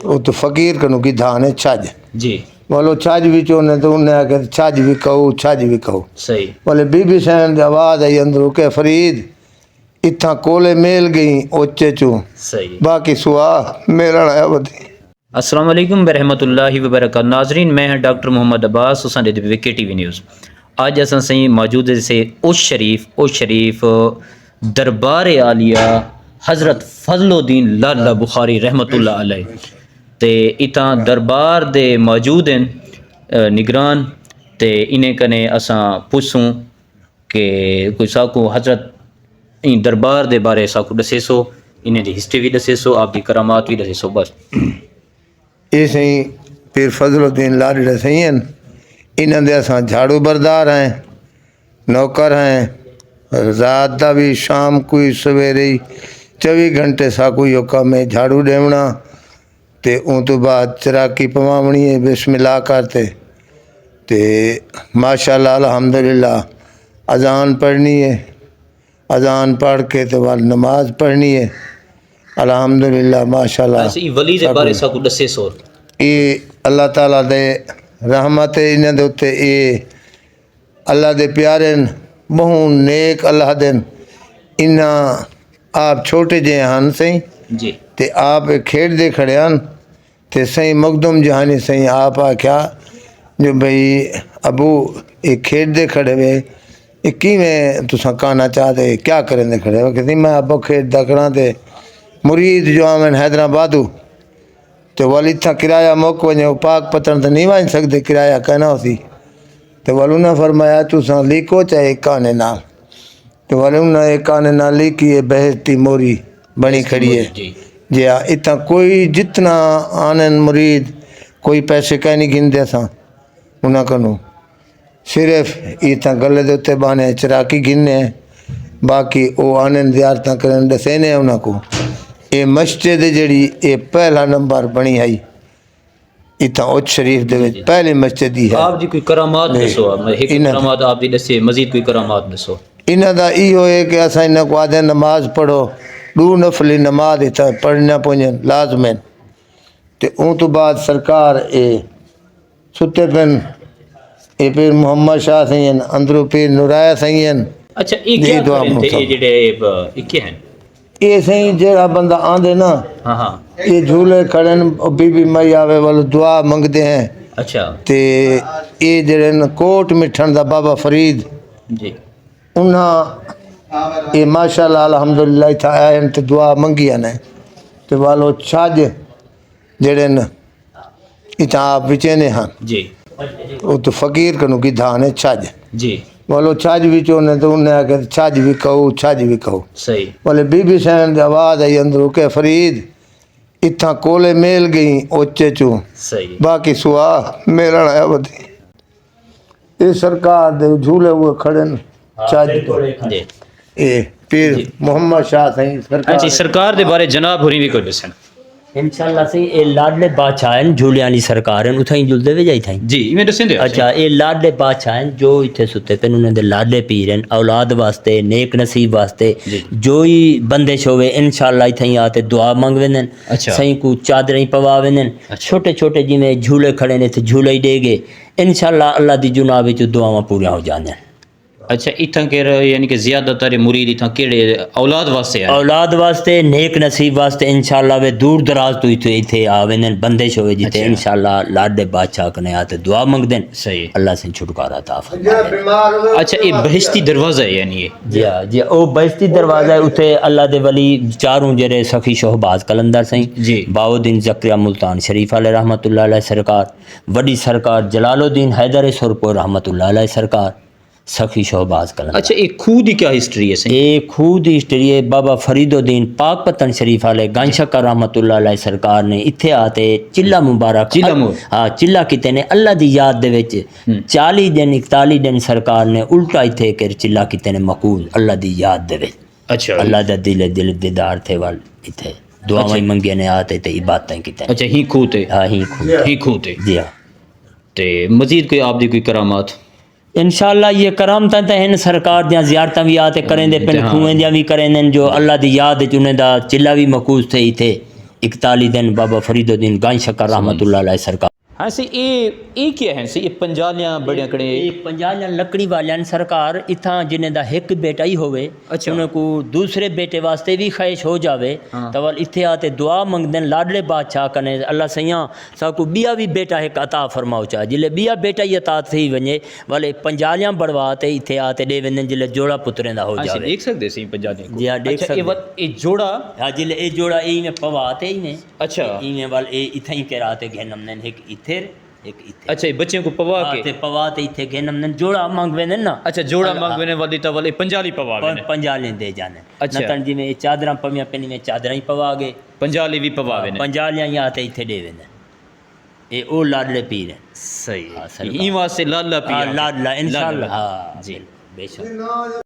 वो तो फकीर कनु की धान है छज जी बोलो छज भी चोने तो उन्हें आके छज भी कहो छज भी कहो सही बोले बीबी सैन की आवाज़ आई अंदरों के फरीद इतना कोले मेल गई ओचे चू सही। बाकी सुहा मेरा आया बदी। अस्सलाम वालेकुम वरहमतुल्लाहि वबरकातुहू। नाजरीन मैं हैं doctor Mohammad Abbas Hussain VK TV news. आज असां सही मौजूद से उस शरीफ दरबार आलिया हज़रत फजलुद्दीन लाला बुखारी रहमतुल्लाह अलैह ते इतां दरबार दे मौजूद हैं निगरान ते इन्हें कने असां पुछूं कि कोई साकू हज़रत इन दरबार दे बारे साकू दसेसो, इन्हें दी हिस्ट्री भी दसेसो, आप दी करामात भी दसेसो बस। ये सही पीर फजलुद्दीन लाडड़े सही हैं इन्हों दे असां झाड़ू बरदार हैं नौकर हैं रात का भी शाम कोई सवेरे ही 24 घंटे साकू यो काम है झाड़ू देवना ते उन तो बाद चराकी पवावनी है बिस्मिल्लाह करते ते माशाल्लाह अल्हम्दुलिल्लाह अजान पढ़नी है अजान पढ़ के तो बाद नमाज पढ़नी है अल्हम्दुलिल्लाह माशाल्लाह। ऐसे वली दे बारे साकू दसेसो। ये अल्लाह ताला दे रहमत है इन्हें दे उत्ते ये अल्लाह दे प्यारे बहु नेक अल्लाह दिन इन्ना आप छोटे जे हन सही जी ते आप खेड दे खड़े हन ते सही मखदूम जहानी सही आप आख्या जो भाई अबू ये खेड दे खड़े वे ये किवें तुसा कहना चाहते क्या करें दे खड़े वे कहती मैं अबू खेड दा करा ते मुरीद जो आवन हैदराबादू तो वाल इतना किराया मुक वजो पाक पतन तो नहीं वञ सकते किराया कहना होती तो वाल उन्हें फरमाया तुसा लिखो चाहे काने नाल तो वाल उन्हें एक काने नाल लिखी है बहती मोरी बनी खड़ी है जी हाँ इतना कोई जितना आनंद मुरीद कोई पैसे कह नहीं गिनते असा उन्हें कनो सिर्फ इतना गले दे उत्ते बहाने चराकी गिनने बाकी वो आनंद ज़ियारत करन दसेने उन्हें को ये मस्जिद जड़ी ये पहला नंबर बनी आई इतना उच शरीफ दे विच पहली मस्जिद ही है। आप जी कोई करामात दसो, एक करामात आप दी दसे मजीद कोई करामात दसो। इन्हां दा इहो है कि असां इन्हां को आदे नमाज पढ़ो दू नफली नमाज इतना पढ़ना पवंजन लाजमन ते उन तो बाद सरकार ए सुते पिन ए पीर मोहम्मद शाह सही अंदरों पीर नुराया सही अच्छा ये क्या करें थे ये जेडे ये क्या हैं ये सही जेड़ा बंदा आंदे ना हाँ हाँ ये झूले खड़े बीबी मई आवे वालो दुआ मंगते हैं अच्छा ते ये जेड़े न कोट मिठन दा बाबा फरीद जी उन्हें ये माशाल्लाह अल्हम्दुलिल्लाह इतना आए ते दुआ मंगिया ने ते वालो छज जेड़े न इतना आप विचेने हाँ जी वो तो फकीर कनु की धान है छज जी बोलो छज भी चोने तो उन्हें आके छज भी कहो सही। बोले बीबी सैन की आवाज़ आई अंदरों के फरीद इतना कोले मेल गई ओचे चू सही बाकी सुहा मेरा आया बदी। ये सरकार दे झूले हुए खड़े न छज जी ये पीर मोहम्मद शाह सही अच्छा सरकार दे बारे जनाब होरी भी कोई दसन इंशाल्लाह से ये लाडले बादशाह हैं झूले वाली सरकार हैं उठाई जुलते वे जाई थाई जी इवें दसन दे अच्छा ये लाडले बादशाह हैं जो इत्थे सुते पे उन्होंने दे लाडले पीर हैं औलाद वास्ते नेक नसीब वास्ते जो ही बंदिश होवे इंशाल्लाह इत्थे आते दुआ मंग वेंदन अच्छा सही को चादरें पवा वेंदन छोटे छोटे जिवें झूले खड़े ने थे झूले ही देगे इंशाल्लाह अल्लाह दी जुनाब विच दुआवां पूरियां हो जांदियां। अच्छा इतना केर यानी कि ज़्यादातर मुरीद इतना केड़े औलाद वास्ते है औलाद वास्ते नेक नसीब वास्ते इंशाल्लाह वे दूर दराज तो इथे आवेंदन बंदिश होवे जिते इंशाल्लाह लाडे बादशाह कने आते दुआ मंगदेन सही अल्लाह से छुटकारा अता फरमाए। अच्छा ये बहिश्ती दरवाज़ा है यानी ये जी ओ बहिश्ती दरवाज़ा है उथे अल्लाह दे वली चारों जेरे सखी शोहबाज कलंदर सही जी बाउद्दीन ज़करिया मुल्तान शरीफ अलैह रहमतुल्लाह अलैह सरकार वडी सरकार जलालुद्दीन हैदर सुरपुर रहमतुल्लाह अलैह सरकार सखी शोहबाज कलंदर। अच्छा एक खूद की क्या हिस्ट्री है सही ये खूद हिस्ट्री है बाबा फरीदुद्दीन पाक पतन शरीफ वाले गंशकर रहमतुल्लाह अलैह सरकार ने इत्थे आते चिल्ला मुबारक हाँ चिल्ला किते ने अल्लाह दी याद दे विच 40 दिन 41 दिन सरकार ने उल्टा इत्थे कर चिल्ला किते ने मकूल अल्लाह दी याद दे विच अच्छा अल्लाह दा दिल दीदार थे वाल इत्थे दुआवां मंगे ने आते ते इबादतें किते अच्छा ही खूते हाँ ही खूते जी हाँ ते मजीद कोई आप दी कोई करामात इंशाल्लाह ये करामतां ते हैं सरकार दियां ज़ियारतां भी आते करेंदे पिन खूहें दियां भी करेंदे जो अल्लाह दी याद च उन्हें दा चिल्ला भी मकूस थे इथे 41 दिन बाबा फरीदुद्दीन गांई शक्कर रहमतुल्लाह अलैह सरकार। हाँ सी ये क्या है सी ये पंजालियां बड़ियां कड़े ये पंजालियां लकड़ी वालियां सरकार इत्थां जिन्हें दा एक बेटा ही होवे अच्छा। उन्हें को दूसरे बेटे वास्ते भी ख्वाहिश हो जावे हाँ। तो वाल इत्थे आते दुआ मंगदे लाडले बादशाह कने अल्लाह सैयां साकू बिया भी बेटा एक अता फरमाओ चा जिले बिया बेटा ही अता थी वने वाले पंजालियां बढ़वाते इत्थे आते दे वेंदे जिले जोड़ा पुत्रें दा हो हाँ सी जावे। देख सकते सी पंजालियां को जी हाँ, देख अच्छा सकदे। ये जोड़ा हाँ जिले ए जोड़ा ए में पवाते ही ने अच्छा इने वाल ए इत्थे ही के राते घेनम ने एक इत्थे एक इत्थे अच्छा ये बच्चों को पवा के ते पवाते इत्थे घेनम ने जोड़ा मांगवे ने ना अच्छा जोड़ा मांगने वाली तो वाले पंजाली पवावे ने पंजाले दे जाने अच्छा। नतन जी में चादरां पवियां पेनी में चादरां ही पवा गए पंजाली भी पवावे ने पंजालियां ही आते इत्थे दे वेंदे ए ओ लाडले पीर है सही हाँ, सरकार। ई वास्ते लाला हाँ, पिया लाडला इंशाल्लाह हाँ जी बेशक।